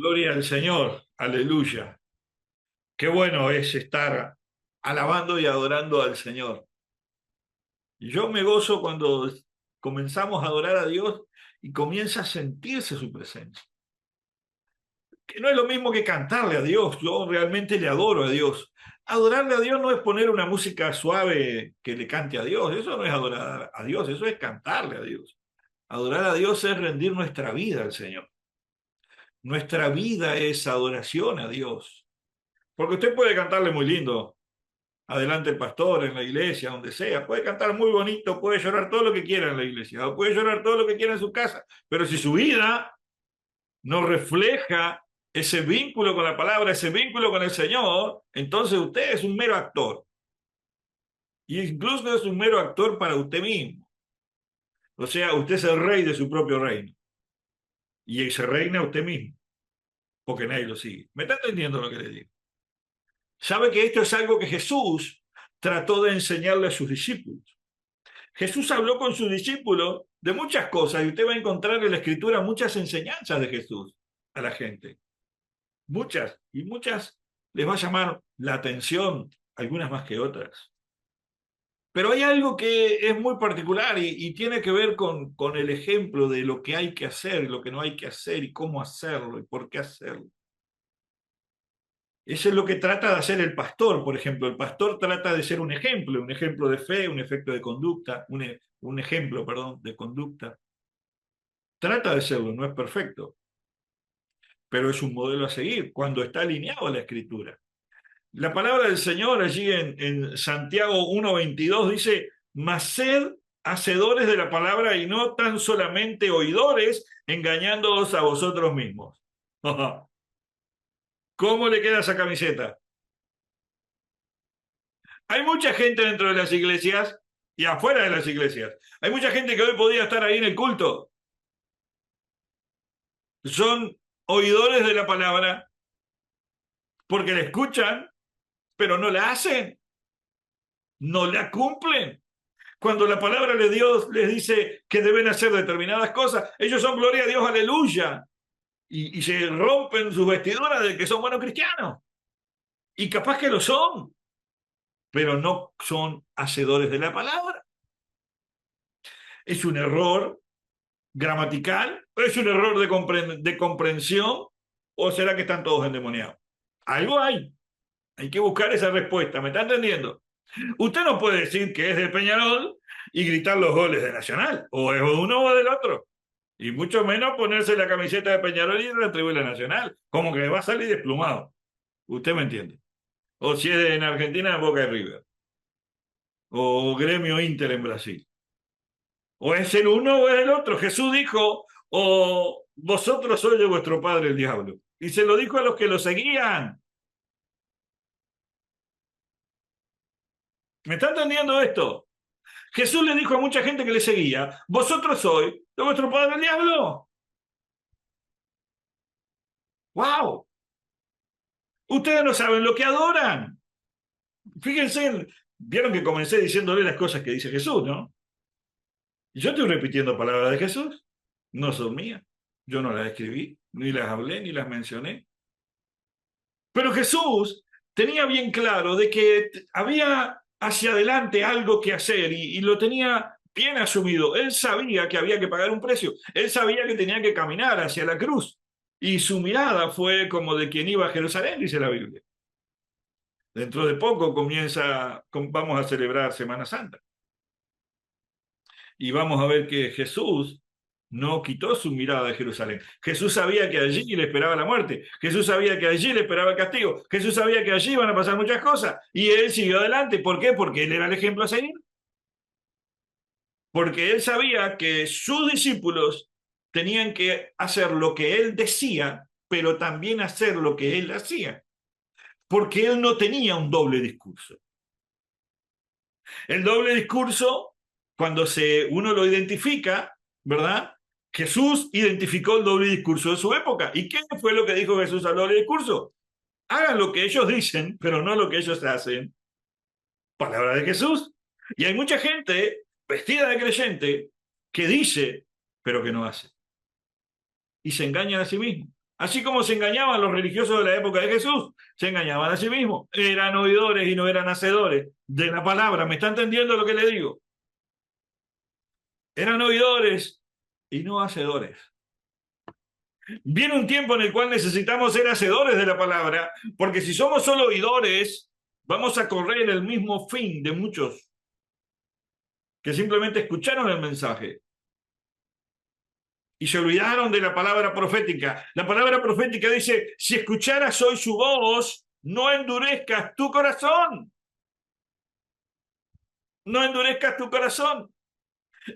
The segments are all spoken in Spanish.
Gloria al Señor, aleluya. Qué bueno es estar alabando y adorando al Señor. Y yo me gozo cuando comenzamos a adorar a Dios y comienza a sentirse su presencia. Que no es lo mismo que cantarle a Dios, yo realmente le adoro a Dios. Adorarle a Dios no es poner una música suave que le cante a Dios, eso no es adorar a Dios, eso es cantarle a Dios. Adorar a Dios es rendir nuestra vida al Señor. Nuestra vida es adoración a Dios. Porque usted puede cantarle muy lindo, adelante el pastor, en la iglesia, donde sea, puede cantar muy bonito, puede llorar todo lo que quiera en la iglesia, o puede llorar todo lo que quiera en su casa, pero si su vida no refleja ese vínculo con la palabra, ese vínculo con el Señor, entonces usted es un mero actor, y incluso es un mero actor para usted mismo. O sea, usted es el rey de su propio reino, y se reina usted mismo, porque nadie lo sigue. ¿Me está entendiendo lo que le digo? Sabe que esto es algo que Jesús trató de enseñarle a sus discípulos. Jesús habló con sus discípulos de muchas cosas y usted va a encontrar en la escritura muchas enseñanzas de Jesús a la gente. Muchas, y muchas les va a llamar la atención, algunas más que otras. Pero hay algo que es muy particular y tiene que ver con el ejemplo de lo que hay que hacer y lo que no hay que hacer y cómo hacerlo y por qué hacerlo. Eso es lo que trata de hacer el pastor, por ejemplo. El pastor trata de ser un ejemplo de fe, un efecto de conducta, un ejemplo, perdón, de conducta. Trata de serlo, no es perfecto, pero es un modelo a seguir cuando está alineado a la escritura. La palabra del Señor allí en Santiago 1:22 dice, mas sed hacedores de la palabra y no tan solamente oidores, engañándoos a vosotros mismos. ¿Cómo le queda esa camiseta? Hay mucha gente dentro de las iglesias y afuera de las iglesias. Hay mucha gente que hoy podía estar ahí en el culto. Son oidores de la palabra porque la escuchan, pero no la hacen, no la cumplen. Cuando la palabra de Dios les dice que deben hacer determinadas cosas, ellos son gloria a Dios, aleluya, y se rompen sus vestiduras de que son buenos cristianos. Y capaz que lo son, pero no son hacedores de la palabra. Es un error gramatical, es un error de comprensión, o será que están todos endemoniados. Algo hay que buscar esa respuesta, ¿me está entendiendo? Usted no puede decir que es de Peñarol y gritar los goles de Nacional, o es de uno o del otro. Y mucho menos ponerse la camiseta de Peñarol y retribuir la Nacional, como que va a salir desplumado. Usted me entiende. O si es en Argentina, Boca y River. O Gremio Inter en Brasil. O es el uno o es el otro. Jesús dijo, o vosotros sois de vuestro padre el diablo. Y se lo dijo a los que lo seguían. ¿Me está entendiendo esto? Jesús le dijo a mucha gente que le seguía, vosotros sois de vuestro padre el diablo. ¡Wow! Ustedes no saben lo que adoran. Fíjense, vieron que comencé diciéndole las cosas que dice Jesús, ¿no? Y yo estoy repitiendo palabras de Jesús, no son mías. Yo no las escribí, ni las hablé, ni las mencioné. Pero Jesús tenía bien claro de que había hacia adelante algo que hacer y lo tenía bien asumido. Él sabía que había que pagar un precio. Él sabía que tenía que caminar hacia la cruz. Y su mirada fue como de quien iba a Jerusalén, dice la Biblia. Dentro de poco vamos a celebrar Semana Santa. Y vamos a ver que Jesús no quitó su mirada de Jerusalén. Jesús sabía que allí le esperaba la muerte. Jesús sabía que allí le esperaba el castigo. Jesús sabía que allí iban a pasar muchas cosas. Y él siguió adelante. ¿Por qué? Porque él era el ejemplo a seguir. Porque él sabía que sus discípulos tenían que hacer lo que él decía, pero también hacer lo que él hacía. Porque él no tenía un doble discurso. El doble discurso, cuando uno lo identifica, ¿verdad? Jesús identificó el doble discurso de su época. ¿Y qué fue lo que dijo Jesús al doble discurso? Hagan lo que ellos dicen, pero no lo que ellos hacen. Palabra de Jesús. Y hay mucha gente vestida de creyente que dice, pero que no hace. Y se engañan a sí mismos. Así como se engañaban los religiosos de la época de Jesús, se engañaban a sí mismos. Eran oidores y no eran hacedores de la palabra. ¿Me está entendiendo lo que le digo? Eran oidores y no hacedores. Viene un tiempo en el cual necesitamos ser hacedores de la palabra, porque si somos solo oidores, vamos a correr el mismo fin de muchos que simplemente escucharon el mensaje y se olvidaron de la palabra profética. La palabra profética dice, si escucharas hoy su voz, no endurezcas tu corazón. No endurezcas tu corazón.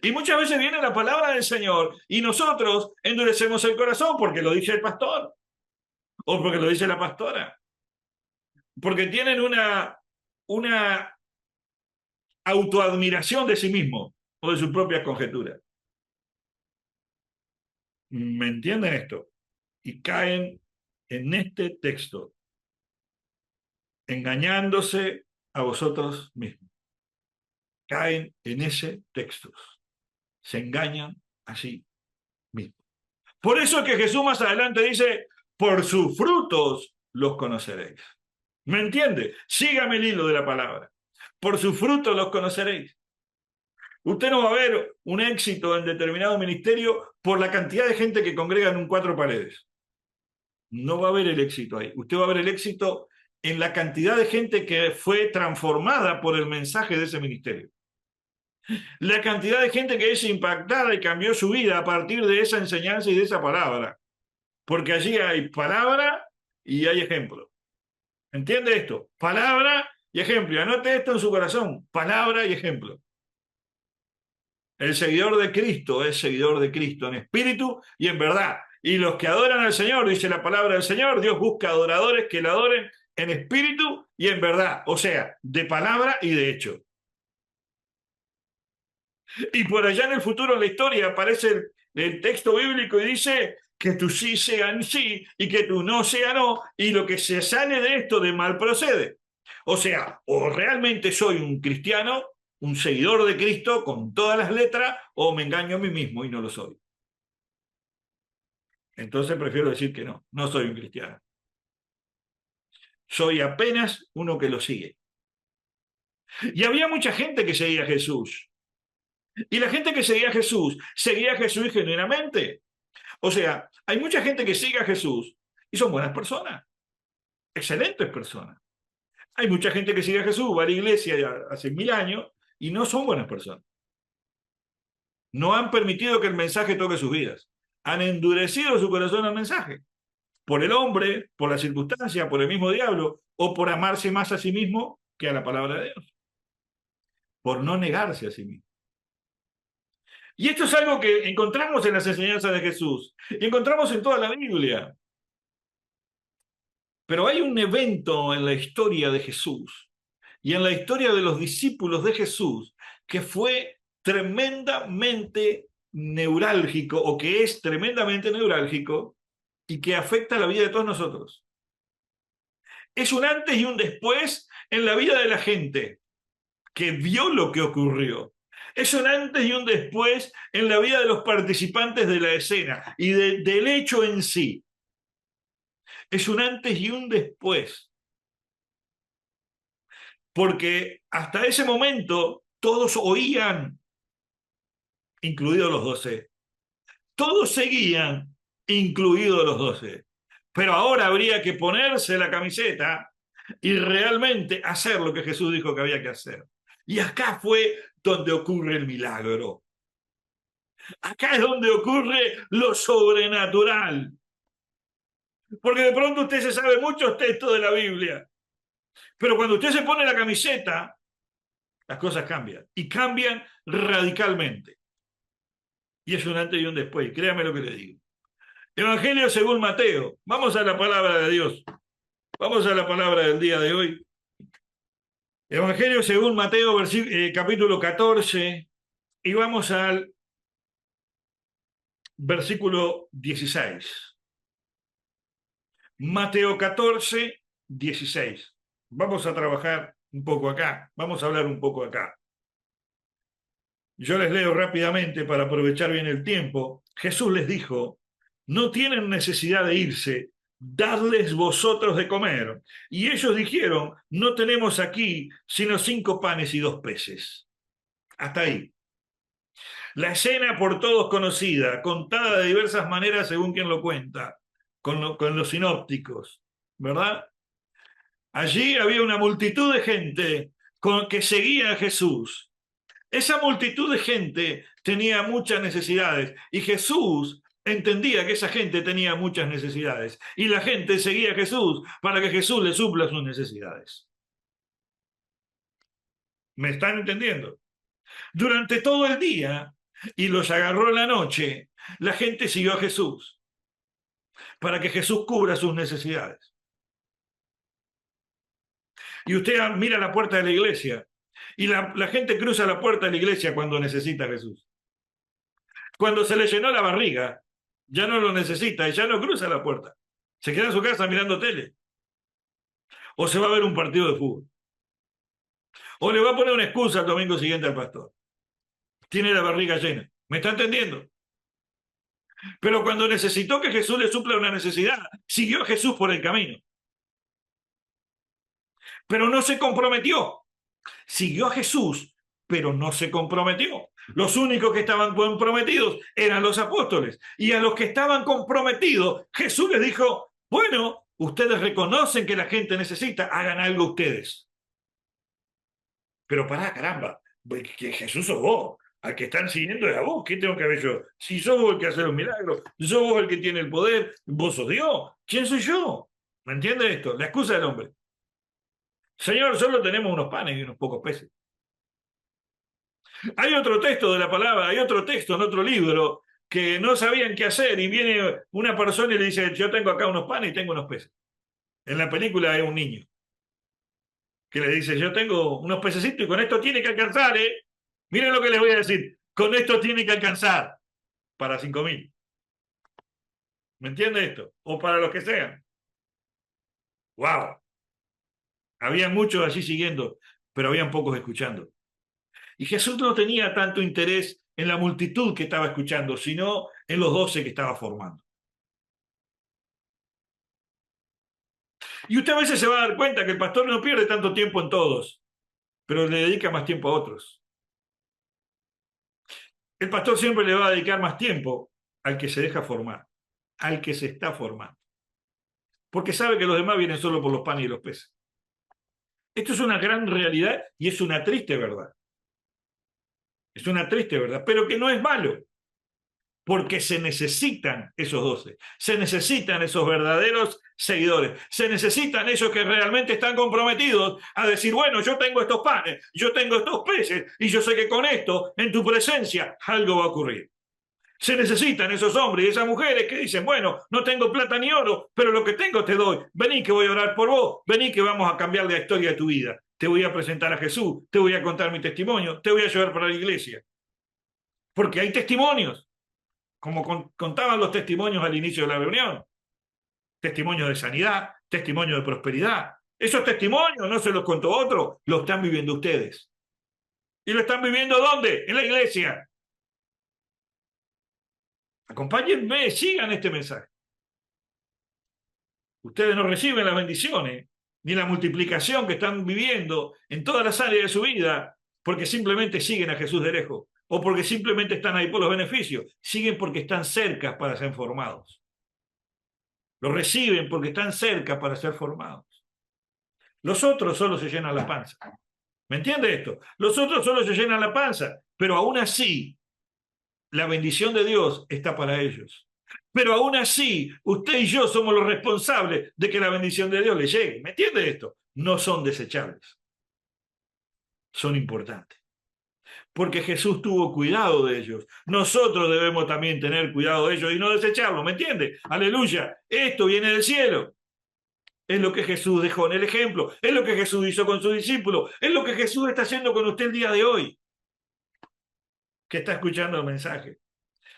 Y muchas veces viene la palabra del Señor y nosotros endurecemos el corazón porque lo dice el pastor o porque lo dice la pastora. Porque tienen una autoadmiración de sí mismos o de sus propias conjeturas. ¿Me entienden esto? Y caen en este texto, engañándose a vosotros mismos. Caen en ese texto. Se engañan a sí mismos. Por eso es que Jesús más adelante dice, por sus frutos los conoceréis. ¿Me entiende? Sígame el hilo de la palabra. Por sus frutos los conoceréis. Usted no va a ver un éxito en determinado ministerio por la cantidad de gente que congrega en un cuatro paredes. No va a haber el éxito ahí. Usted va a ver el éxito en la cantidad de gente que fue transformada por el mensaje de ese ministerio. La cantidad de gente que es impactada y cambió su vida a partir de esa enseñanza y de esa palabra. Porque allí hay palabra y hay ejemplo. ¿Entiende esto? Palabra y ejemplo. Y anote esto en su corazón. Palabra y ejemplo. El seguidor de Cristo es seguidor de Cristo en espíritu y en verdad. Y los que adoran al Señor, dice la palabra del Señor, Dios busca adoradores que le adoren en espíritu y en verdad. O sea, de palabra y de hecho. Y por allá en el futuro, en la historia, aparece el texto bíblico y dice que tu sí sea sí y que tu no sea no, y lo que se sale de esto de mal procede. O sea, o realmente soy un cristiano, un seguidor de Cristo con todas las letras, o me engaño a mí mismo y no lo soy. Entonces prefiero decir que no, no soy un cristiano. Soy apenas uno que lo sigue. Y había mucha gente que seguía a Jesús. Y la gente que seguía a Jesús genuinamente. O sea, hay mucha gente que sigue a Jesús y son buenas personas, excelentes personas. Hay mucha gente que sigue a Jesús, va a la iglesia ya hace 1000 años y no son buenas personas. No han permitido que el mensaje toque sus vidas. Han endurecido su corazón al mensaje. Por el hombre, por la circunstancia, por el mismo diablo, o por amarse más a sí mismo que a la palabra de Dios. Por no negarse a sí mismo. Y esto es algo que encontramos en las enseñanzas de Jesús. Y encontramos en toda la Biblia. Pero hay un evento en la historia de Jesús y en la historia de los discípulos de Jesús que fue tremendamente neurálgico o que es tremendamente neurálgico y que afecta la vida de todos nosotros. Es un antes y un después en la vida de la gente que vio lo que ocurrió. Es un antes y un después en la vida de los participantes de la escena y del hecho en sí. Es un antes y un después. Porque hasta ese momento todos oían, incluidos los 12. Todos seguían, incluidos los 12. Pero ahora habría que ponerse la camiseta y realmente hacer lo que Jesús dijo que había que hacer. Y acá fue donde ocurre el milagro. Acá es donde ocurre lo sobrenatural. Porque de pronto usted se sabe muchos textos de la Biblia. Pero cuando usted se pone la camiseta, las cosas cambian. Y cambian radicalmente. Y es un antes y un después. Créame lo que le digo. Evangelio según Mateo. Vamos a la palabra de Dios. Vamos a la palabra del día de hoy. Evangelio según Mateo, capítulo 14. Y vamos al versículo 16. Mateo 14, 16. Vamos a trabajar un poco acá. Vamos a hablar un poco acá. Yo les leo rápidamente para aprovechar bien el tiempo. Jesús les dijo: no tienen necesidad de irse, dadles vosotros de comer. Y ellos dijeron, no tenemos aquí sino 5 panes y 2 peces. Hasta ahí. La escena por todos conocida, contada de diversas maneras según quien lo cuenta, con los sinópticos, ¿verdad? Allí había una multitud de gente que seguía a Jesús. Esa multitud de gente tenía muchas necesidades y Jesús entendía que esa gente tenía muchas necesidades y la gente seguía a Jesús para que Jesús le supla sus necesidades. ¿Me están entendiendo? Durante todo el día y los agarró en la noche, la gente siguió a Jesús para que Jesús cubra sus necesidades. Y usted mira la puerta de la iglesia y la gente cruza la puerta de la iglesia cuando necesita a Jesús. Cuando se le llenó la barriga, ya no lo necesita y ya no cruza la puerta. Se queda en su casa mirando tele. O se va a ver un partido de fútbol. O le va a poner una excusa el domingo siguiente al pastor. Tiene la barriga llena. ¿Me está entendiendo? Pero cuando necesitó que Jesús le supla una necesidad, siguió a Jesús por el camino. Pero no se comprometió. Siguió a Jesús, pero no se comprometió. Los únicos que estaban comprometidos eran los apóstoles. Y a los que estaban comprometidos, Jesús les dijo, bueno, ustedes reconocen que la gente necesita, hagan algo ustedes. Pero pará, caramba, que Jesús sos vos. Al que están siguiendo es a vos. ¿Qué tengo que ver yo? Si sos vos el que hace los milagros, sos vos el que tiene el poder, vos sos Dios. ¿Quién soy yo? ¿Me entiende esto? La excusa del hombre. Señor, solo tenemos unos panes y unos pocos peces. Hay otro texto de la palabra, hay otro texto en otro libro que no sabían qué hacer y viene una persona y le dice, yo tengo acá unos panes y tengo unos peces. En la película hay un niño que le dice, yo tengo unos pececitos y con esto tiene que alcanzar, ¿eh? Miren lo que les voy a decir, con esto tiene que alcanzar para 5.000. ¿Me entiende esto? O para los que sean. ¡Wow! Había muchos allí siguiendo, pero habían pocos escuchando. Y Jesús no tenía tanto interés en la multitud que estaba escuchando, sino en los 12 que estaba formando. Y usted a veces se va a dar cuenta que el pastor no pierde tanto tiempo en todos, pero le dedica más tiempo a otros. El pastor siempre le va a dedicar más tiempo al que se deja formar, al que se está formando, porque sabe que los demás vienen solo por los panes y los peces. Esto es una gran realidad y es una triste verdad. Es una triste verdad, pero que no es malo, porque se necesitan esos 12, se necesitan esos verdaderos seguidores, se necesitan esos que realmente están comprometidos a decir, bueno, yo tengo estos panes, yo tengo estos peces, y yo sé que con esto, en tu presencia, algo va a ocurrir. Se necesitan esos hombres y esas mujeres que dicen, bueno, no tengo plata ni oro, pero lo que tengo te doy. Vení que voy a orar por vos, vení que vamos a cambiar la historia de tu vida. Te voy a presentar a Jesús, te voy a contar mi testimonio, te voy a llevar para la iglesia. Porque hay testimonios, como contaban los testimonios al inicio de la reunión. Testimonios de sanidad, testimonios de prosperidad. Esos testimonios no se los contó otro, los están viviendo ustedes. ¿Y lo están viviendo dónde? En la iglesia. Acompáñenme, sigan este mensaje. Ustedes no reciben las bendiciones ni la multiplicación que están viviendo en todas las áreas de su vida porque simplemente siguen a Jesús de lejos o porque simplemente están ahí por los beneficios. Siguen porque están cerca para ser formados. Lo reciben porque están cerca para ser formados. Los otros solo se llenan la panza. ¿Me entiende esto? Los otros solo se llenan la panza, pero aún así la bendición de Dios está para ellos. Pero aún así, usted y yo somos los responsables de que la bendición de Dios les llegue. ¿Me entiende esto? No son desechables. Son importantes. Porque Jesús tuvo cuidado de ellos. Nosotros debemos también tener cuidado de ellos y no desecharlos. ¿Me entiende? Aleluya. Esto viene del cielo. Es lo que Jesús dejó en el ejemplo. Es lo que Jesús hizo con sus discípulos. Es lo que Jesús está haciendo con usted el día de hoy. Que está escuchando el mensaje.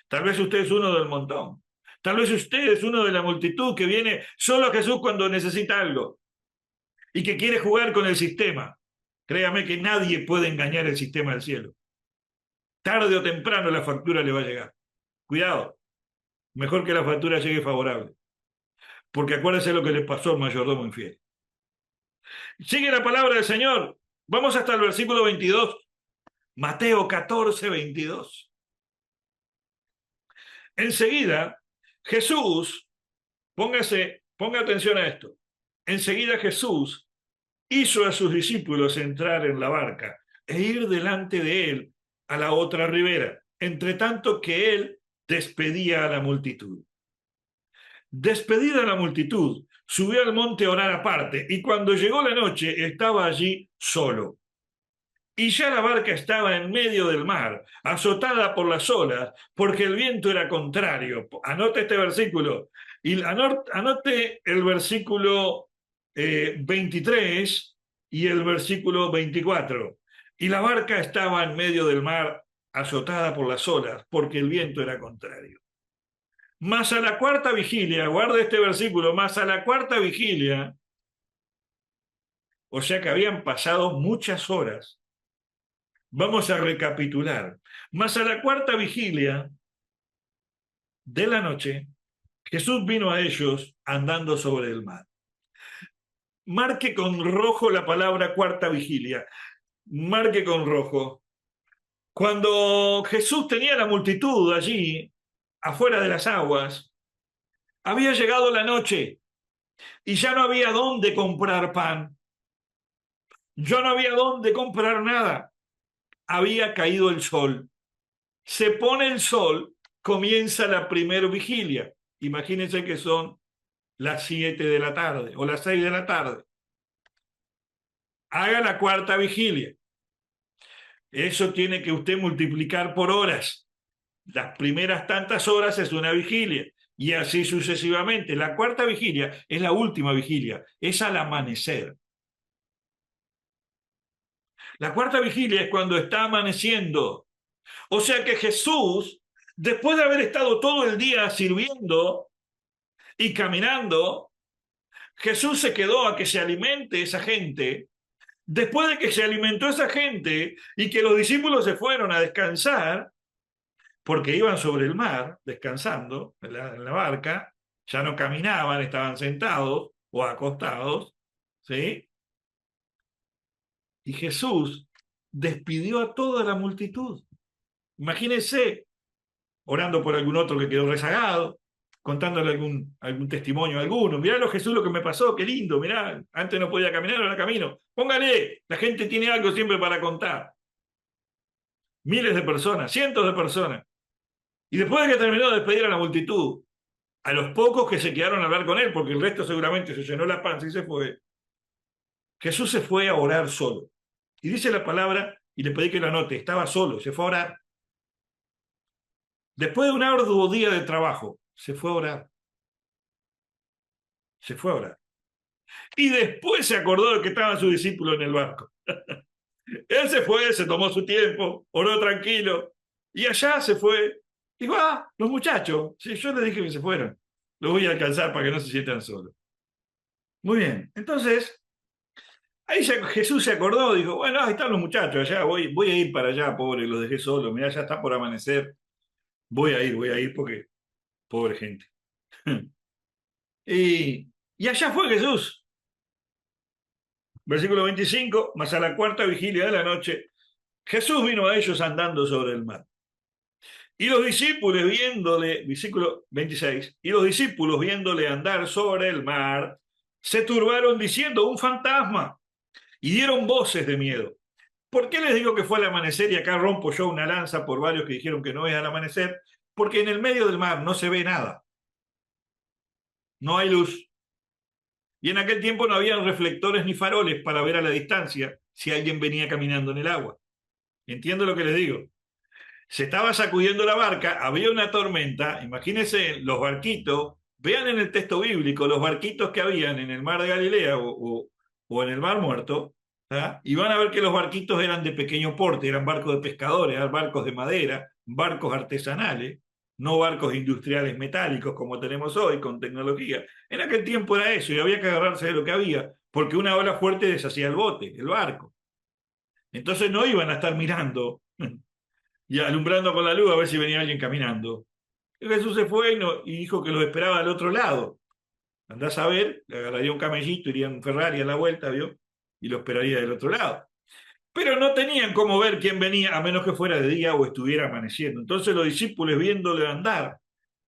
Tal vez usted es uno del montón. Tal vez usted es uno de la multitud que viene solo a Jesús cuando necesita algo y que quiere jugar con el sistema. Créame que nadie puede engañar el sistema del cielo. Tarde o temprano la factura le va a llegar. Cuidado. Mejor que la factura llegue favorable. Porque acuérdense lo que les pasó al mayordomo infiel. Sigue la palabra del Señor. Vamos hasta el versículo 22. Mateo 14, 22. Enseguida, Jesús, ponga atención a esto. Enseguida Jesús hizo a sus discípulos entrar en la barca e ir delante de él a la otra ribera, entre tanto que él despedía a la multitud. Despedida la multitud, subió al monte a orar aparte, y cuando llegó la noche estaba allí solo. Y ya la barca estaba en medio del mar, azotada por las olas, porque el viento era contrario. Anote este versículo. Y anote el versículo 23 y el versículo 24. Y la barca estaba en medio del mar, azotada por las olas, porque el viento era contrario. Mas a la cuarta vigilia, guarda este versículo, mas a la cuarta vigilia, o sea que habían pasado muchas horas. Vamos a recapitular. Mas a la cuarta vigilia de la noche, Jesús vino a ellos andando sobre el mar. Marque con rojo la palabra cuarta vigilia. Marque con rojo. Cuando Jesús tenía la multitud allí, afuera de las aguas, había llegado la noche y ya no había dónde comprar pan. Ya no había dónde comprar nada. Había caído el sol. Se pone el sol, comienza la primera vigilia. Imagínense que son las 7 de la tarde o las 6 de la tarde. Haga la cuarta vigilia. Eso tiene que usted multiplicar por horas. Las primeras tantas horas es una vigilia y así sucesivamente. La cuarta vigilia es la última vigilia, es al amanecer. La cuarta vigilia es cuando está amaneciendo. O sea que Jesús, después de haber estado todo el día sirviendo y caminando, Jesús se quedó a que se alimente esa gente. Después de que se alimentó esa gente y que los discípulos se fueron a descansar, porque iban sobre el mar, descansando en la barca, ya no caminaban, estaban sentados o acostados, ¿sí? Y Jesús despidió a toda la multitud. Imagínense, orando por algún otro que quedó rezagado, contándole algún testimonio a alguno. Mirá Jesús lo que me pasó, qué lindo, mirá, antes no podía caminar, ahora camino. Póngale, la gente tiene algo siempre para contar. Miles de personas, cientos de personas. Y después de que terminó de despedir a la multitud, a los pocos que se quedaron a hablar con él, porque el resto seguramente se llenó la panza y se fue, Jesús se fue a orar solo. Y dice la palabra, y le pedí que lo anote, estaba solo, se fue a orar. Después de un arduo día de trabajo, se fue a orar. Se fue a orar. Y después se acordó de que estaban sus discípulos en el barco. Él se fue, se tomó su tiempo, oró tranquilo, y allá se fue. Dijo, los muchachos, sí, yo les dije que se fueran. Los voy a alcanzar para que no se sientan solos. Muy bien, entonces, ahí Jesús se acordó, dijo, bueno, ahí están los muchachos, allá voy a ir para allá, pobre, los dejé solos, mirá, ya está por amanecer. Voy a ir porque, pobre gente. Y allá fue Jesús. Versículo 25, mas a la cuarta vigilia de la noche, Jesús vino a ellos andando sobre el mar. Y los discípulos viéndole, versículo 26, y los discípulos viéndole andar sobre el mar, se turbaron diciendo, un fantasma, y dieron voces de miedo. ¿Por qué les digo que fue al amanecer? Y acá rompo yo una lanza por varios que dijeron que no es al amanecer, porque en el medio del mar no se ve nada. No hay luz. Y en aquel tiempo no había reflectores ni faroles para ver a la distancia si alguien venía caminando en el agua. ¿Entiendo lo que les digo? Se estaba sacudiendo la barca, había una tormenta, imagínense los barquitos, vean en el texto bíblico los barquitos que habían en el mar de Galilea o en el mar Muerto, ¿ah? Y van a ver que los barquitos eran de pequeño porte, eran barcos de pescadores, eran barcos de madera, barcos artesanales, no barcos industriales metálicos como tenemos hoy con tecnología. En aquel tiempo era eso y había que agarrarse de lo que había, porque una ola fuerte deshacía el bote, el barco. Entonces no iban a estar mirando y alumbrando con la luz a ver si venía alguien caminando. Y Jesús se fue y dijo que los esperaba al otro lado. Andás a ver, le agarraría un camellito, iría en Ferrari a la vuelta, ¿vio? Y lo esperaría del otro lado. Pero no tenían cómo ver quién venía, a menos que fuera de día o estuviera amaneciendo. Entonces los discípulos, viéndole andar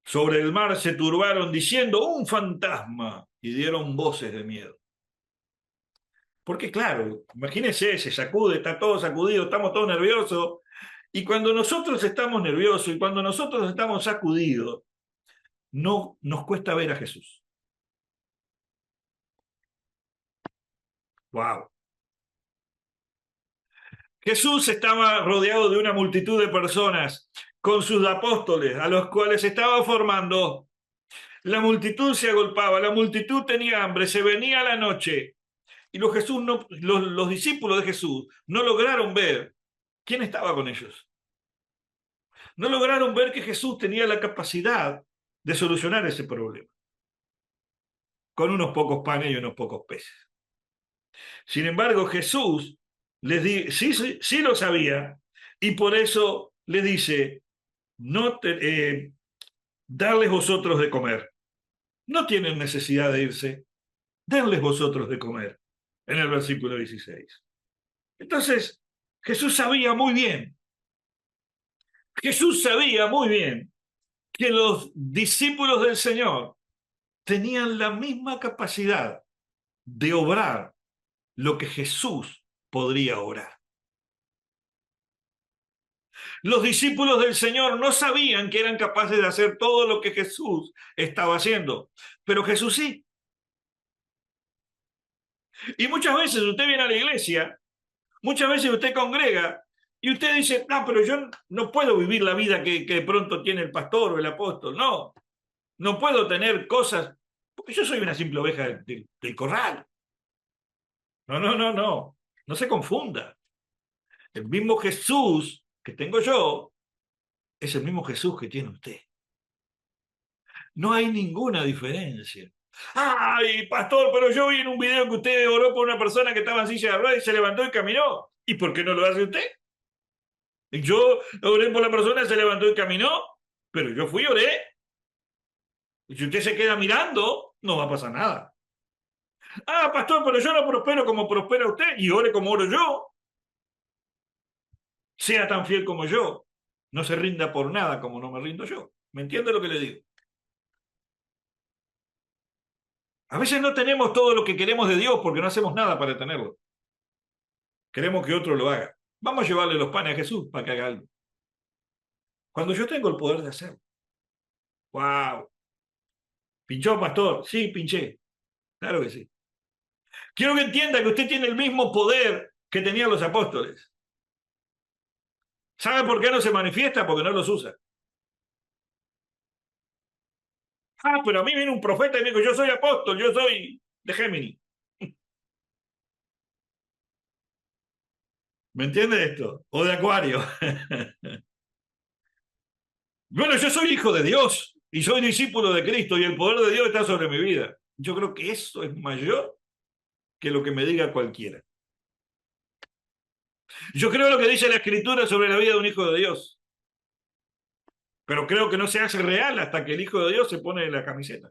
sobre el mar, se turbaron diciendo, ¡un fantasma! Y dieron voces de miedo. Porque claro, imagínense, se sacude, está todo sacudido, estamos todos nerviosos. Y cuando nosotros estamos nerviosos y cuando nosotros estamos sacudidos, no nos cuesta ver a Jesús. ¡Wow! Jesús estaba rodeado de una multitud de personas con sus apóstoles, a los cuales estaba formando. La multitud se agolpaba, la multitud tenía hambre, se venía la noche. Y los discípulos de Jesús no lograron ver quién estaba con ellos. No lograron ver que Jesús tenía la capacidad de solucionar ese problema con unos pocos panes y unos pocos peces. Sin embargo, Jesús sí lo sabía y por eso les dice, no darles vosotros de comer. No tienen necesidad de irse, denles vosotros de comer, en el versículo 16. Entonces, Jesús sabía muy bien que los discípulos del Señor tenían la misma capacidad de obrar lo que Jesús podría obrar. Los discípulos del Señor no sabían que eran capaces de hacer todo lo que Jesús estaba haciendo, pero Jesús sí. Y muchas veces usted viene a la iglesia, muchas veces usted congrega y usted dice, no, pero yo no puedo vivir la vida que de pronto tiene el pastor o el apóstol. No, no puedo tener cosas, porque yo soy una simple oveja del corral. No, no, no, no, no se confunda. El mismo Jesús que tengo yo es el mismo Jesús que tiene usted. No hay ninguna diferencia. Ay, pastor, pero yo vi en un video que usted oró por una persona que estaba en silla de ruedas y se levantó y caminó. ¿Y por qué no lo hace usted? Yo oré por la persona, se levantó y caminó, pero yo fui y oré. Y si usted se queda mirando, no va a pasar nada. Ah, pastor, pero yo no prospero como prospera usted y ore como oro yo. Sea tan fiel como yo. No se rinda por nada como no me rindo yo. ¿Me entiende lo que le digo? A veces no tenemos todo lo que queremos de Dios porque no hacemos nada para tenerlo. Queremos que otro lo haga. Vamos a llevarle los panes a Jesús para que haga algo. Cuando yo tengo el poder de hacerlo. ¡Wow! ¿Pinchó, pastor? Sí, pinché. Claro que sí. Quiero que entienda que usted tiene el mismo poder que tenían los apóstoles. ¿Sabe por qué no se manifiesta? Porque no los usa. Ah, pero a mí viene un profeta y me dijo, yo soy apóstol, yo soy de Géminis. ¿Me entiende esto? O de Acuario. Bueno, yo soy hijo de Dios y soy discípulo de Cristo y el poder de Dios está sobre mi vida. Yo creo que eso es mayor que lo que me diga cualquiera. Yo creo lo que dice la Escritura sobre la vida de un hijo de Dios, pero creo que no se hace real hasta que el hijo de Dios se pone la camiseta.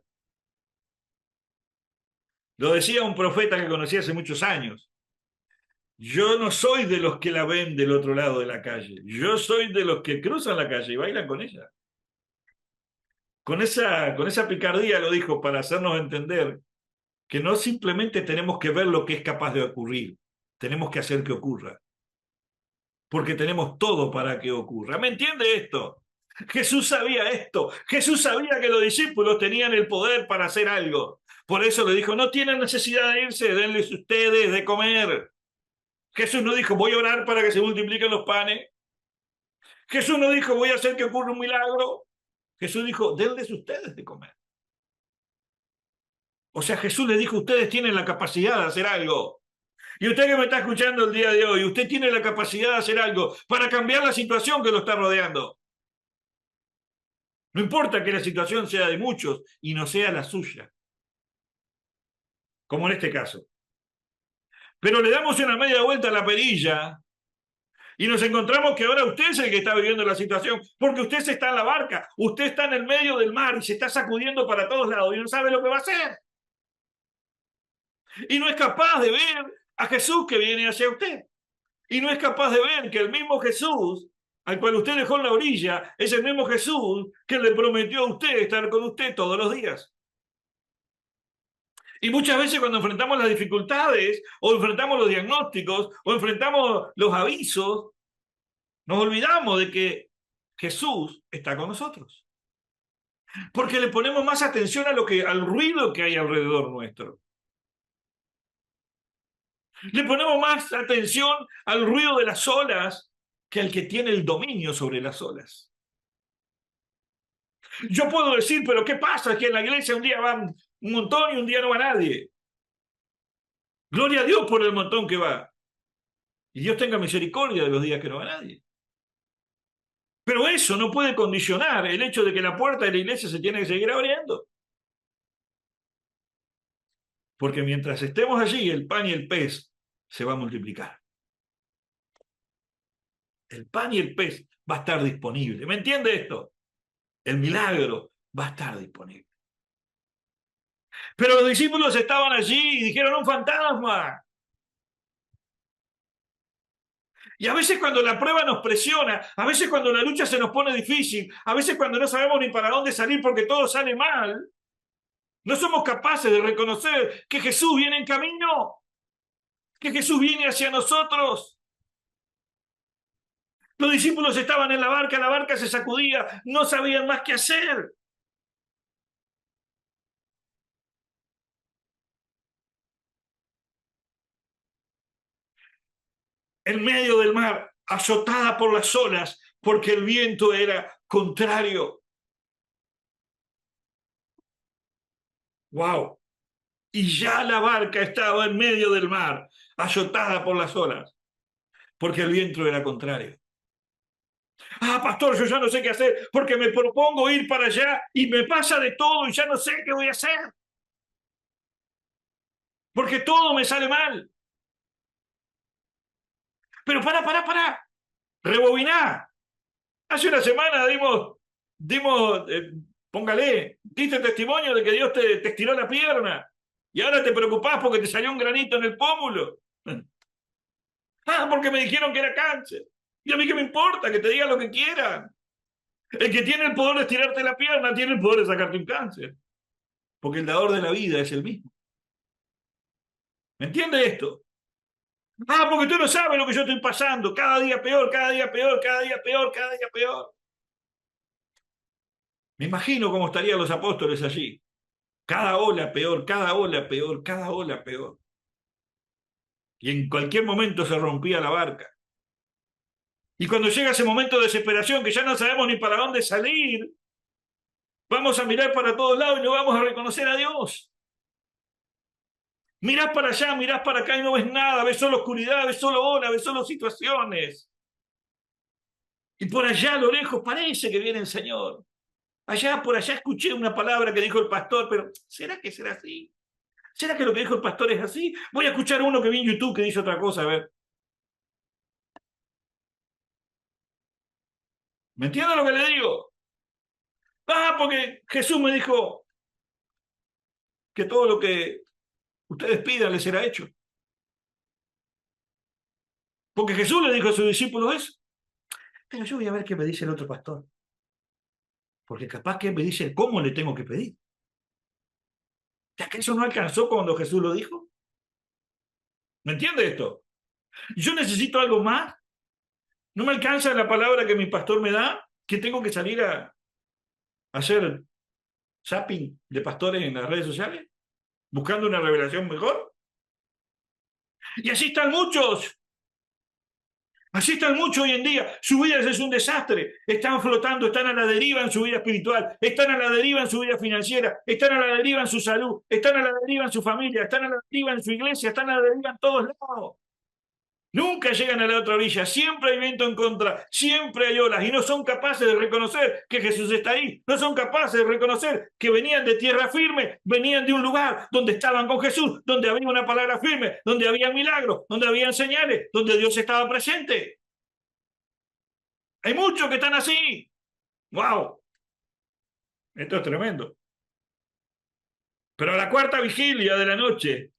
Lo decía un profeta que conocí hace muchos años. Yo no soy de los que la ven del otro lado de la calle. Yo soy de los que cruzan la calle y bailan con ella. Con esa picardía lo dijo para hacernos entender que no simplemente tenemos que ver lo que es capaz de ocurrir, tenemos que hacer que ocurra. Porque tenemos todo para que ocurra. ¿Me entiende esto? Jesús sabía esto. Jesús sabía que los discípulos tenían el poder para hacer algo. Por eso le dijo, no tienen necesidad de irse, denles ustedes de comer. Jesús no dijo, voy a orar para que se multipliquen los panes. Jesús no dijo, voy a hacer que ocurra un milagro. Jesús dijo, denles ustedes de comer. O sea, Jesús le dijo, ustedes tienen la capacidad de hacer algo. Y usted que me está escuchando el día de hoy, usted tiene la capacidad de hacer algo para cambiar la situación que lo está rodeando. No importa que la situación sea de muchos y no sea la suya, como en este caso. Pero le damos una media vuelta a la perilla Y nos encontramos que ahora usted es el que está viviendo la situación, porque usted se está en la barca, usted está en el medio del mar y se está sacudiendo para todos lados y no sabe lo que va a hacer. Y no es capaz de ver a Jesús que viene hacia usted. Y no es capaz de ver que el mismo Jesús al cual usted dejó en la orilla es el mismo Jesús que le prometió a usted estar con usted todos los días. Y muchas veces cuando enfrentamos las dificultades, o enfrentamos los diagnósticos, o enfrentamos los avisos, nos olvidamos de que Jesús está con nosotros. Porque le ponemos más atención al ruido que hay alrededor nuestro. Le ponemos más atención al ruido de las olas que al que tiene el dominio sobre las olas. Yo puedo decir, pero ¿qué pasa? Es que en la iglesia un día van un montón y un día no va nadie. Gloria a Dios por el montón que va. Y Dios tenga misericordia de los días que no va nadie. Pero eso no puede condicionar el hecho de que la puerta de la iglesia se tiene que seguir abriendo. Porque mientras estemos allí, el pan y el pez se va a multiplicar. El pan y el pez va a estar disponible. ¿Me entiende esto? El milagro va a estar disponible. Pero los discípulos estaban allí y dijeron un fantasma. Y a veces cuando la prueba nos presiona, a veces cuando la lucha se nos pone difícil, a veces cuando no sabemos ni para dónde salir porque todo sale mal, no somos capaces de reconocer que Jesús viene en camino, que Jesús viene hacia nosotros. Los discípulos estaban en la barca se sacudía, no sabían más qué hacer. En medio del mar, azotada por las olas, porque el viento era contrario. ¡Wow! Y ya la barca estaba en medio del mar, azotada por las olas, porque el viento era contrario. Ah, pastor, yo ya no sé qué hacer, porque me propongo ir para allá y me pasa de todo y ya no sé qué voy a hacer. Porque todo me sale mal. Pero para. Rebobiná. Hace una semana diste testimonio de que Dios te estiró la pierna. Y ahora te preocupás porque te salió un granito en el pómulo. Ah, porque me dijeron que era cáncer. Y a mí qué me importa, que te digan lo que quieran. El que tiene el poder de estirarte la pierna tiene el poder de sacarte un cáncer. Porque el dador de la vida es el mismo. ¿Me entiende esto? Ah, porque tú no sabes lo que yo estoy pasando. Cada día peor, cada día peor, cada día peor, cada día peor. Me imagino cómo estarían los apóstoles allí. Cada ola peor, cada ola peor, cada ola peor. Y en cualquier momento se rompía la barca. Y cuando llega ese momento de desesperación que ya no sabemos ni para dónde salir, vamos a mirar para todos lados y no vamos a reconocer a Dios. Mirás para allá, mirás para acá y no ves nada, ves solo oscuridad, ves solo olas, ves solo situaciones. Y por allá a lo lejos parece que viene el Señor. Allá, por allá escuché una palabra que dijo el pastor, pero ¿será que será así? ¿Será que lo que dijo el pastor es así? Voy a escuchar uno que vi en YouTube que dice otra cosa, a ver. ¿Me entiende lo que le digo? Ah, porque Jesús me dijo que todo lo que ustedes pidan les será hecho. Porque Jesús le dijo a sus discípulos eso. Pero yo voy a ver qué me dice el otro pastor. Porque capaz que me dice cómo le tengo que pedir. ¿Ya que eso no alcanzó cuando Jesús lo dijo? ¿Me entiende esto? Yo necesito algo más. ¿No me alcanza la palabra que mi pastor me da? ¿Que tengo que salir a hacer zapping de pastores en las redes sociales? ¿Buscando una revelación mejor? Y así están muchos. Así están muchos hoy en día. Su vida es un desastre. Están flotando, están a la deriva en su vida espiritual, están a la deriva en su vida financiera, están a la deriva en su salud, están a la deriva en su familia, están a la deriva en su iglesia, están a la deriva en todos lados. Nunca llegan a la otra orilla, siempre hay viento en contra, siempre hay olas y no son capaces de reconocer que Jesús está ahí, no son capaces de reconocer que venían de tierra firme, venían de un lugar donde estaban con Jesús, donde había una palabra firme, donde había milagros, donde habían señales, donde Dios estaba presente. Hay muchos que están así. ¡Wow! Esto es tremendo. Pero a la cuarta vigilia de la noche,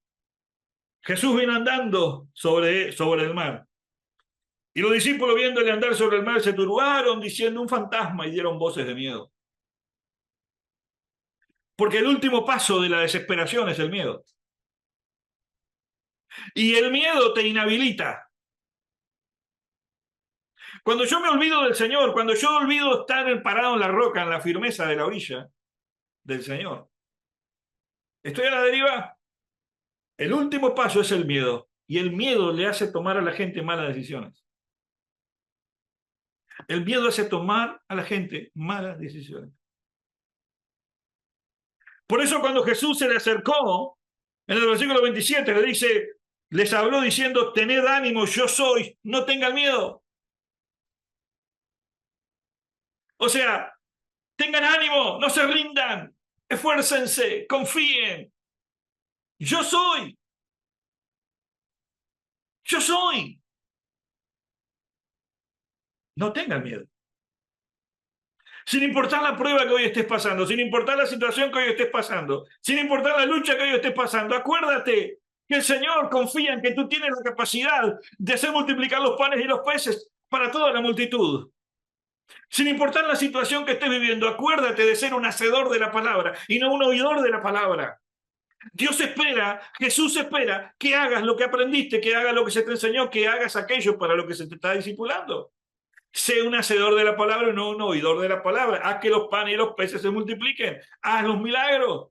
Jesús vino andando sobre el mar. Y los discípulos, viéndole andar sobre el mar, se turbaron diciendo un fantasma y dieron voces de miedo. Porque el último paso de la desesperación es el miedo. Y el miedo te inhabilita. Cuando yo me olvido del Señor, cuando yo olvido estar parado en la roca, en la firmeza de la orilla del Señor, estoy a la deriva. El último paso es el miedo. Y el miedo le hace tomar a la gente malas decisiones. El miedo hace tomar a la gente malas decisiones. Por eso cuando Jesús se le acercó, en el versículo 27 le dice, les habló diciendo, tened ánimo, yo soy, no tengan miedo. O sea, tengan ánimo, no se rindan, esfuércense, confíen. Yo soy, yo soy. No tengan miedo. Sin importar la prueba que hoy estés pasando, sin importar la situación que hoy estés pasando, sin importar la lucha que hoy estés pasando, acuérdate que el Señor confía en que tú tienes la capacidad de hacer multiplicar los panes y los peces para toda la multitud. Sin importar la situación que estés viviendo, acuérdate de ser un hacedor de la palabra y no un oidor de la palabra. Dios espera, Jesús espera que hagas lo que aprendiste, que hagas lo que se te enseñó, que hagas aquello para lo que se te está discipulando. Sé un hacedor de la palabra y no un oidor de la palabra. Haz que los panes y los peces se multipliquen. Haz los milagros.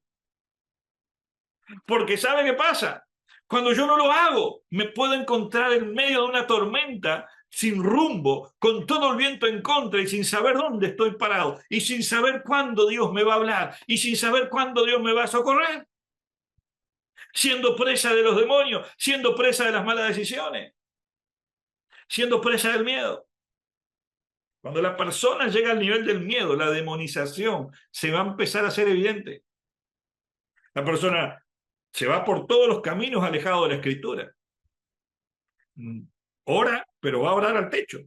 Porque ¿sabe qué pasa? Cuando yo no lo hago, me puedo encontrar en medio de una tormenta sin rumbo, con todo el viento en contra y sin saber dónde estoy parado y sin saber cuándo Dios me va a hablar y sin saber cuándo Dios me va a socorrer. Siendo presa de los demonios, siendo presa de las malas decisiones, siendo presa del miedo. Cuando la persona llega al nivel del miedo, la demonización se va a empezar a hacer evidente. La persona se va por todos los caminos alejados de la escritura. Ora, pero va a orar al techo.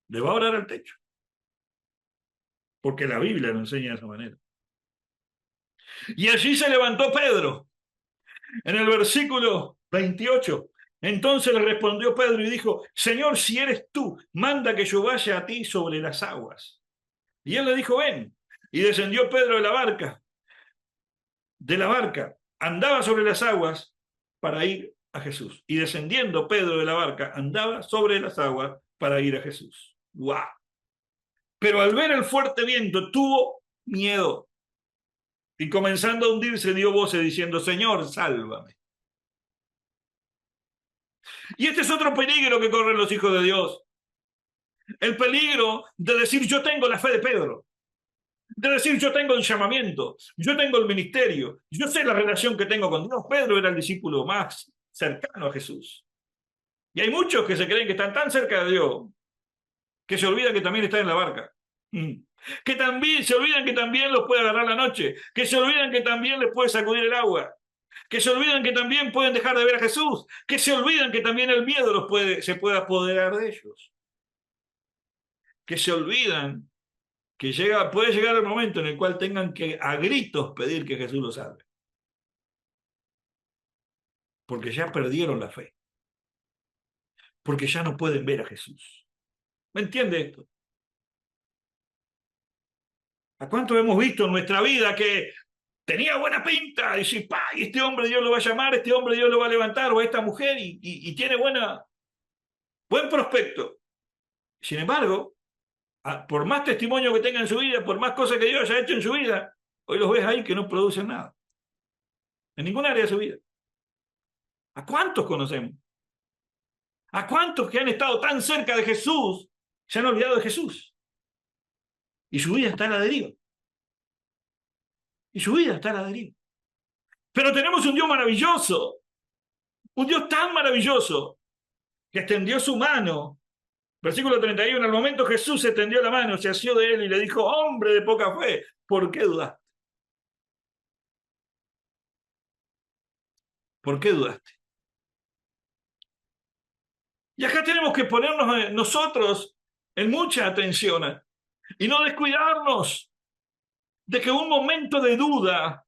Le va a orar al techo. Porque la Biblia lo enseña de esa manera. Y allí se levantó Pedro. En el versículo 28. Entonces le respondió Pedro y dijo, Señor, si eres tú, manda que yo vaya a ti sobre las aguas. Y él le dijo, ven. Y descendió Pedro de la barca, andaba sobre las aguas para ir a Jesús. Y descendiendo Pedro de la barca, andaba sobre las aguas para ir a Jesús. ¡Wow! Pero al ver el fuerte viento, tuvo miedo. Y comenzando a hundirse, dio voces diciendo, Señor, sálvame. Y este es otro peligro que corren los hijos de Dios. El peligro de decir, yo tengo la fe de Pedro. De decir, yo tengo el llamamiento, yo tengo el ministerio, yo sé la relación que tengo con Dios. Pedro era el discípulo más cercano a Jesús. Y hay muchos que se creen que están tan cerca de Dios que se olvidan que también está en la barca. Que también se olvidan que también los puede agarrar la noche, que se olvidan que también les puede sacudir el agua, que se olvidan que también pueden dejar de ver a Jesús, que se olvidan que también el miedo se puede apoderar de ellos, que se olvidan que puede llegar el momento en el cual tengan que a gritos pedir que Jesús los salve, porque ya perdieron la fe, porque ya no pueden ver a Jesús. ¿Me entiende esto? ¿A cuánto hemos visto en nuestra vida que tenía buena pinta? Y si, este hombre Dios lo va a llamar, este hombre Dios lo va a levantar, o esta mujer, y tiene buen prospecto. Sin embargo, por más testimonio que tenga en su vida, por más cosas que Dios haya hecho en su vida, hoy los ves ahí que no producen nada. En ningún área de su vida. ¿A cuántos conocemos? ¿A cuántos que han estado tan cerca de Jesús se han olvidado de Jesús? Y su vida está a la deriva. Y su vida está a la deriva. Pero tenemos un Dios maravilloso. Un Dios tan maravilloso que extendió su mano. Versículo 31. Al momento Jesús extendió la mano, se asió de él y le dijo, hombre de poca fe, ¿por qué dudaste? ¿Por qué dudaste? Y acá tenemos que ponernos nosotros en mucha atención y no descuidarnos de que un momento de duda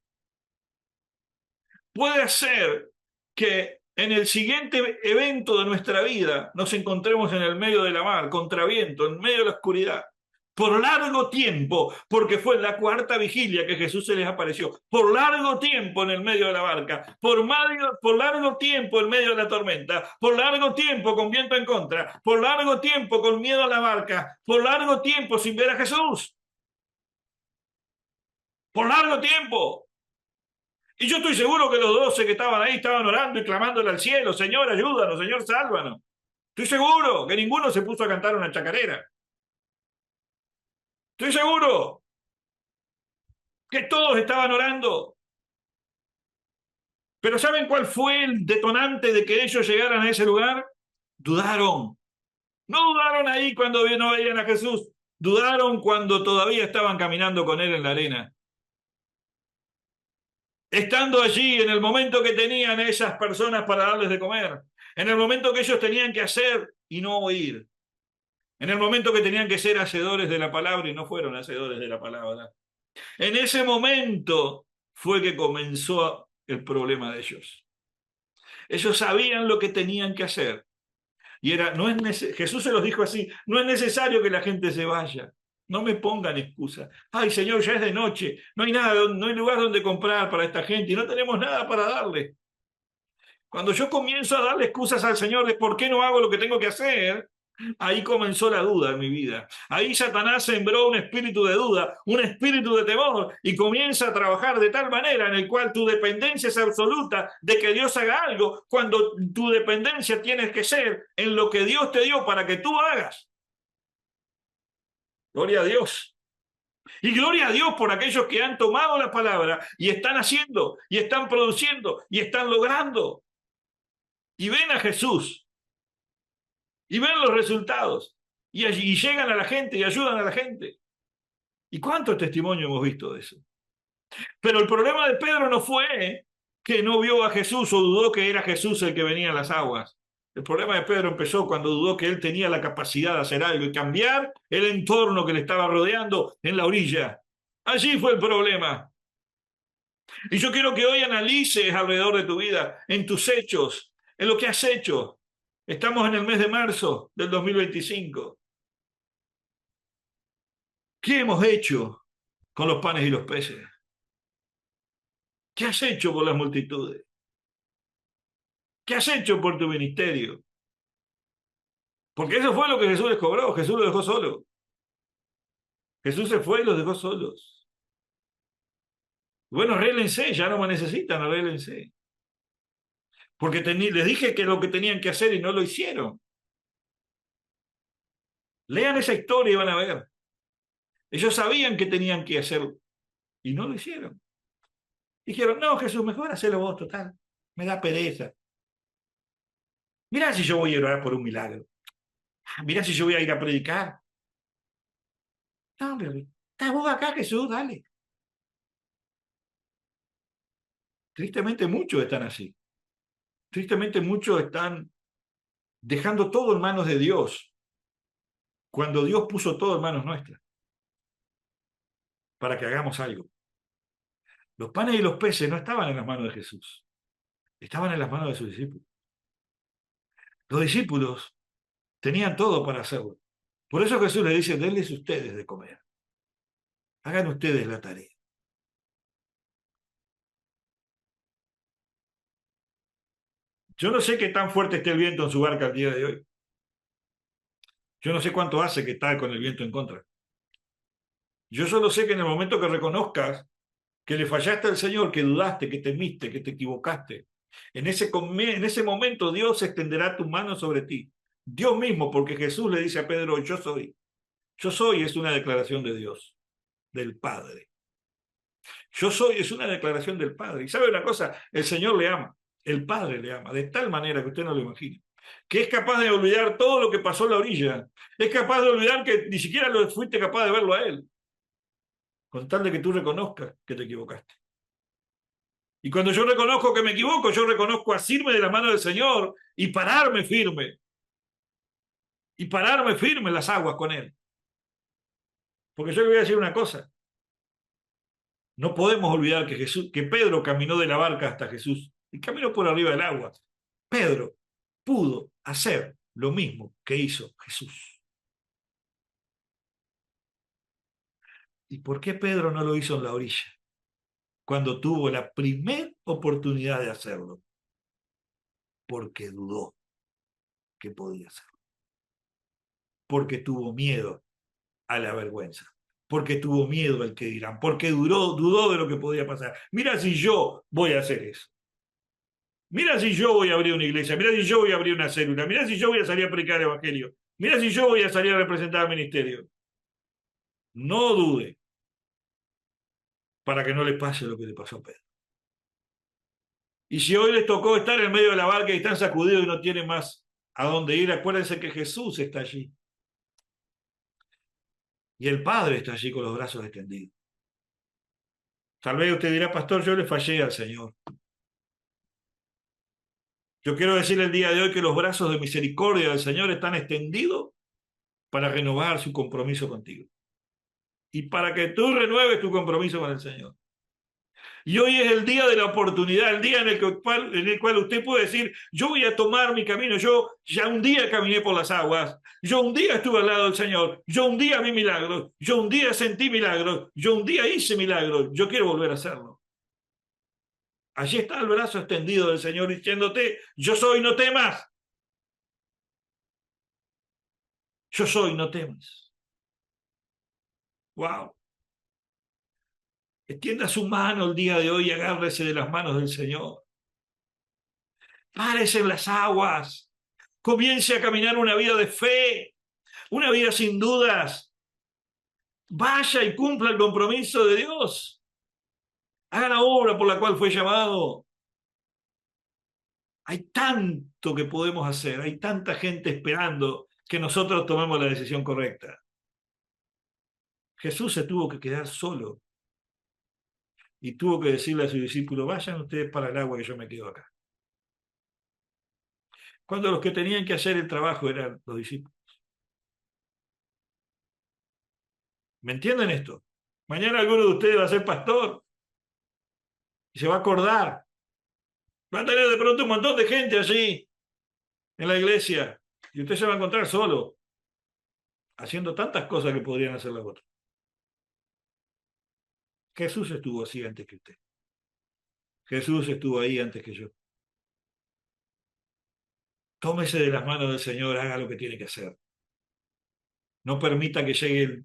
puede hacer que en el siguiente evento de nuestra vida nos encontremos en el medio de la mar, contra viento, en medio de la oscuridad, por largo tiempo, porque fue en la cuarta vigilia que Jesús se les apareció, por largo tiempo en el medio de la barca, por largo tiempo en medio de la tormenta, por largo tiempo con viento en contra, por largo tiempo con miedo a la barca, por largo tiempo sin ver a Jesús, por largo tiempo. Y yo estoy seguro que los 12 que estaban ahí estaban orando y clamándole al cielo: Señor, ayúdanos, Señor, sálvanos. Estoy seguro que ninguno se puso a cantar una chacarera. Estoy seguro que todos estaban orando. Pero ¿saben cuál fue el detonante de que ellos llegaran a ese lugar? Dudaron. No dudaron ahí cuando no veían a Jesús. Dudaron cuando todavía estaban caminando con él en la arena. Estando allí en el momento que tenían esas personas para darles de comer, en el momento que ellos tenían que hacer y no oír, en el momento que tenían que ser hacedores de la palabra y no fueron hacedores de la palabra. En ese momento fue que comenzó el problema de ellos. Ellos sabían lo que tenían que hacer. Y era, Jesús se los dijo así: no es necesario que la gente se vaya. No me pongan excusa. Ay, Señor, ya es de noche. No hay nada, no hay lugar donde comprar para esta gente y no tenemos nada para darle. Cuando yo comienzo a darle excusas al Señor de por qué no hago lo que tengo que hacer, ahí comenzó la duda en mi vida. Ahí Satanás sembró un espíritu de duda, un espíritu de temor, y comienza a trabajar de tal manera en el cual tu dependencia es absoluta de que Dios haga algo, cuando tu dependencia tiene que ser en lo que Dios te dio para que tú hagas. Gloria a Dios. Y gloria a Dios por aquellos que han tomado la palabra y están haciendo, y están produciendo, y están logrando. Y ven a Jesús. Y ven los resultados. Y llegan a la gente y ayudan a la gente. ¿Y cuántos testimonios hemos visto de eso? Pero el problema de Pedro no fue que no vio a Jesús o dudó que era Jesús el que venía a las aguas. El problema de Pedro empezó cuando dudó que él tenía la capacidad de hacer algo y cambiar el entorno que le estaba rodeando en la orilla. Allí fue el problema. Y yo quiero que hoy analices alrededor de tu vida, en tus hechos, en lo que has hecho. Estamos en el mes de marzo del 2025. ¿Qué hemos hecho con los panes y los peces? ¿Qué has hecho por las multitudes? ¿Qué has hecho por tu ministerio? Porque eso fue lo que Jesús les cobró. Jesús los dejó solos. Jesús se fue y los dejó solos. Bueno, arréglense, ya no me necesitan, arréglense. Porque les dije que lo que tenían que hacer y no lo hicieron. Lean esa historia y van a ver. Ellos sabían que tenían que hacerlo y no lo hicieron. Dijeron: no, Jesús, mejor hacerlo vos, total. Me da pereza. Mirá si yo voy a orar por un milagro. Mirá si yo voy a ir a predicar. No, pero estás vos acá, Jesús, dale. Tristemente muchos están así. Tristemente muchos están dejando todo en manos de Dios, cuando Dios puso todo en manos nuestras, para que hagamos algo. Los panes y los peces no estaban en las manos de Jesús, estaban en las manos de sus discípulos. Los discípulos tenían todo para hacerlo. Por eso Jesús les dice: denles ustedes de comer. Hagan ustedes la tarea. Yo no sé qué tan fuerte esté el viento en su barca el día de hoy. Yo no sé cuánto hace que está con el viento en contra. Yo solo sé que en el momento que reconozcas que le fallaste al Señor, que dudaste, que temiste, que te equivocaste, en ese momento Dios extenderá tu mano sobre ti. Dios mismo, porque Jesús le dice a Pedro: yo soy. Yo soy es una declaración de Dios, del Padre. Yo soy es una declaración del Padre. Y sabe una cosa, el Señor le ama, el Padre le ama, de tal manera que usted no lo imagina, que es capaz de olvidar todo lo que pasó en la orilla, es capaz de olvidar que ni siquiera lo fuiste capaz de verlo a Él, con tal de que tú reconozcas que te equivocaste. Y cuando yo reconozco que me equivoco, yo reconozco asirme de la mano del Señor y pararme firme. y pararme firme en las aguas con él. Porque yo le voy a decir una cosa, no podemos olvidar que Pedro caminó de la barca hasta Jesús y caminó por arriba del agua. Pedro pudo hacer lo mismo que hizo Jesús. ¿Y por qué Pedro no lo hizo en la orilla? Cuando tuvo la primera oportunidad de hacerlo. Porque dudó que podía hacerlo. Porque tuvo miedo a la vergüenza. Porque tuvo miedo al que dirán. Porque dudó de lo que podía pasar. Mira si yo voy a hacer eso. Mira si yo voy a abrir una iglesia. Mira si yo voy a abrir una célula. Mira si yo voy a salir a predicar el evangelio. Mira si yo voy a salir a representar al ministerio. No dude para que no le pase lo que le pasó a Pedro. Y si hoy les tocó estar en medio de la barca y están sacudidos y no tienen más a dónde ir, acuérdense que Jesús está allí. Y el Padre está allí con los brazos extendidos. Tal vez usted dirá, pastor, yo le fallé al Señor. Yo quiero decirle el día de hoy que los brazos de misericordia del Señor están extendidos para renovar su compromiso contigo. Y para que tú renueves tu compromiso con el Señor. Y hoy es el día de la oportunidad, el día en el cual usted puede decir, yo voy a tomar mi camino, yo ya un día caminé por las aguas, yo un día estuve al lado del Señor, yo un día vi milagros, yo un día sentí milagros, yo un día hice milagros, yo quiero volver a hacerlo. Allí está el brazo extendido del Señor diciéndote, yo soy, no temas. Yo soy, no temas. Wow. Extienda su mano el día de hoy y agárrese de las manos del Señor. Párese en las aguas. Comience a caminar una vida de fe, una vida sin dudas. Vaya y cumpla el compromiso de Dios. Haga la obra por la cual fue llamado. Hay tanto que podemos hacer, hay tanta gente esperando que nosotros tomemos la decisión correcta. Jesús se tuvo que quedar solo y tuvo que decirle a sus discípulos, vayan ustedes para el agua que yo me quedo acá. Cuando los que tenían que hacer el trabajo eran los discípulos. ¿Me entienden esto? Mañana alguno de ustedes va a ser pastor y se va a acordar. Va a tener de pronto un montón de gente allí en la iglesia y usted se va a encontrar solo, haciendo tantas cosas que podrían hacer los otros. Jesús estuvo así antes que usted. Jesús estuvo ahí antes que yo. Tómese de las manos del Señor, haga lo que tiene que hacer. No permita que llegue,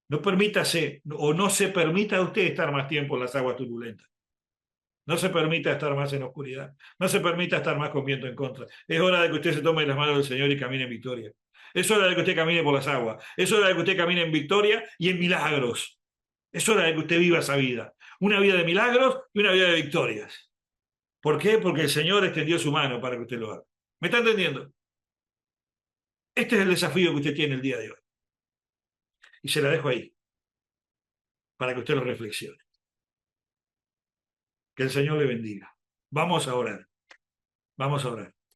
no permítase o no se permita a usted estar más tiempo en las aguas turbulentas. No se permita estar más en oscuridad. No se permita estar más con viento en contra. Es hora de que usted se tome de las manos del Señor y camine en victoria. Es hora de que usted camine por las aguas. Es hora de que usted camine en victoria y en milagros. Es hora de que usted viva esa vida. Una vida de milagros y una vida de victorias. ¿Por qué? Porque el Señor extendió su mano para que usted lo haga. ¿Me está entendiendo? Este es el desafío que usted tiene el día de hoy. Y se la dejo ahí, para que usted lo reflexione. Que el Señor le bendiga. Vamos a orar. Vamos a orar.